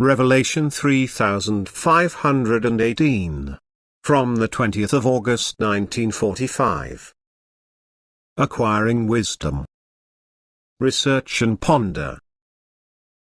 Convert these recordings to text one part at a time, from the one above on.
Revelation 3518. From the 20th of August 1945. Acquiring wisdom. Research and ponder.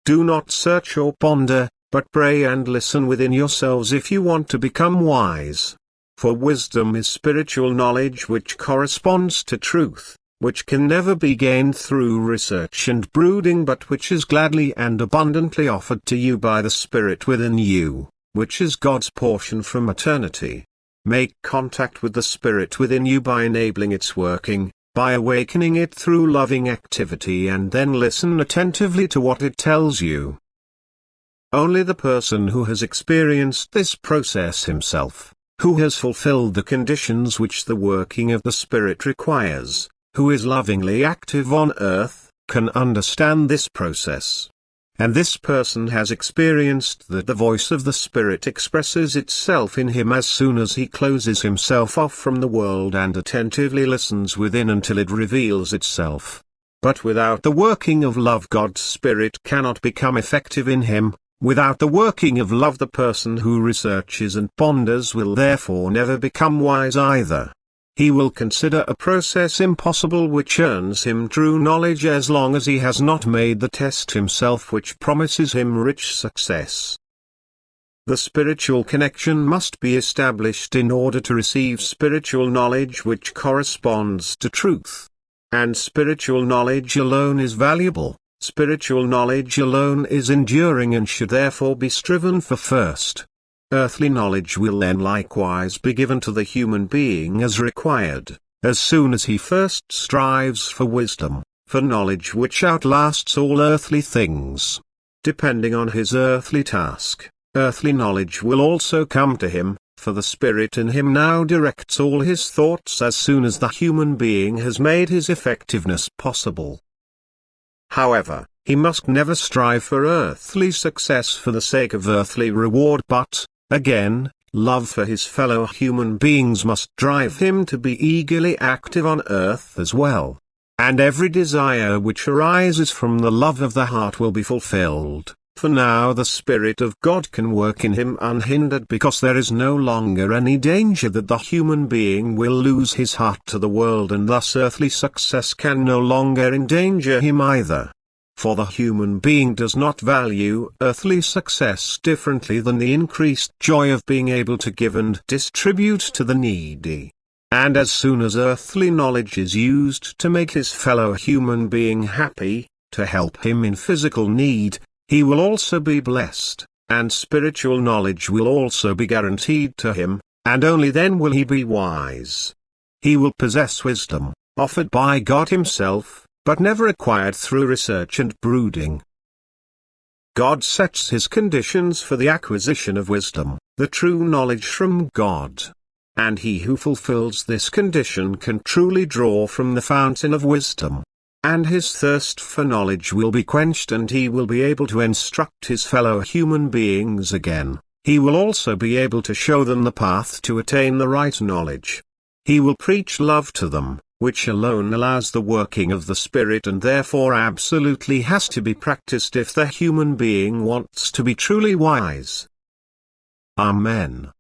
Do not search or ponder, but pray and listen within yourselves if you want to become wise. For wisdom is spiritual knowledge which corresponds to truth, which can never be gained through research and brooding, but which is gladly and abundantly offered to you by the Spirit within you, which is God's portion from eternity. Make contact with the Spirit within you by enabling its working, by awakening it through loving activity, and then listen attentively to what it tells you. Only the person who has experienced this process himself, who has fulfilled the conditions which the working of the Spirit requires, who is lovingly active on earth, can understand this process. And this person has experienced that the voice of the Spirit expresses itself in him as soon as he closes himself off from the world and attentively listens within until it reveals itself. But without the working of love, God's Spirit cannot become effective in him. Without the working of love, the person who researches and ponders will therefore never become wise either. He will consider a process impossible which earns him true knowledge as long as he has not made the test himself which promises him rich success. The spiritual connection must be established in order to receive spiritual knowledge which corresponds to truth. And spiritual knowledge alone is valuable, spiritual knowledge alone is enduring, and should therefore be striven for first. Earthly knowledge will then likewise be given to the human being as required, as soon as he first strives for wisdom, for knowledge which outlasts all earthly things. Depending on his earthly task, earthly knowledge will also come to him, for the Spirit in him now directs all his thoughts as soon as the human being has made his effectiveness possible. However, he must never strive for earthly success for the sake of earthly reward, but, again, love for his fellow human beings must drive him to be eagerly active on earth as well. And every desire which arises from the love of the heart will be fulfilled, for now the Spirit of God can work in him unhindered, because there is no longer any danger that the human being will lose his heart to the world, and thus earthly success can no longer endanger him either. For the human being does not value earthly success differently than the increased joy of being able to give and distribute to the needy. And as soon as earthly knowledge is used to make his fellow human being happy, to help him in physical need, he will also be blessed, and spiritual knowledge will also be guaranteed to him, and only then will he be wise. He will possess wisdom, offered by God himself, but never acquired through research and brooding. God sets his conditions for the acquisition of wisdom, the true knowledge from God. And he who fulfills this condition can truly draw from the fountain of wisdom. And his thirst for knowledge will be quenched, and he will be able to instruct his fellow human beings again. He will also be able to show them the path to attain the right knowledge. He will preach love to them, which alone allows the working of the Spirit, and therefore absolutely has to be practiced if the human being wants to be truly wise. Amen.